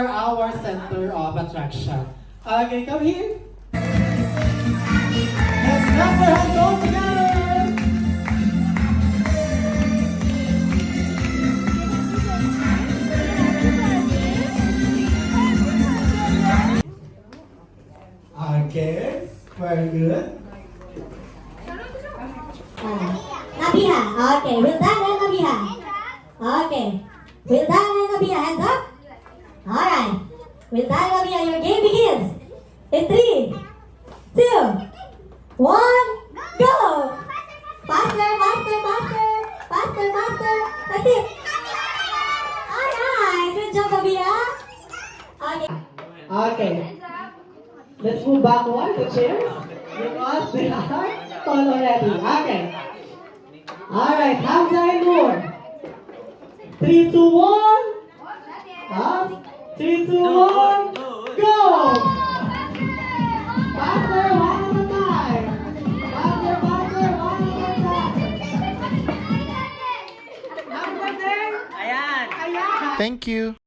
are our center of attraction. Okay, come here. Let's clap our hands all together. Okay, very good. Nabiha. Okay, Wildan and Nabiha. Okay. Wildan and Nabiha, hands up. Alright. Wildan and Nabiha, your game begins. In 3, 2, 1, go! Faster, faster, faster. Faster, faster. That's it. Alright, good job, Nabiha. Okay. Okay. Let's move backward the chairs because they are tall already. Okay. Alright, Hamza and Noor. 3, 2, 1. Up. 3, 2, 1. Go! Faster, one at a time. Faster, faster, one at a time. Number 10. Ayan! Ayan. Thank you.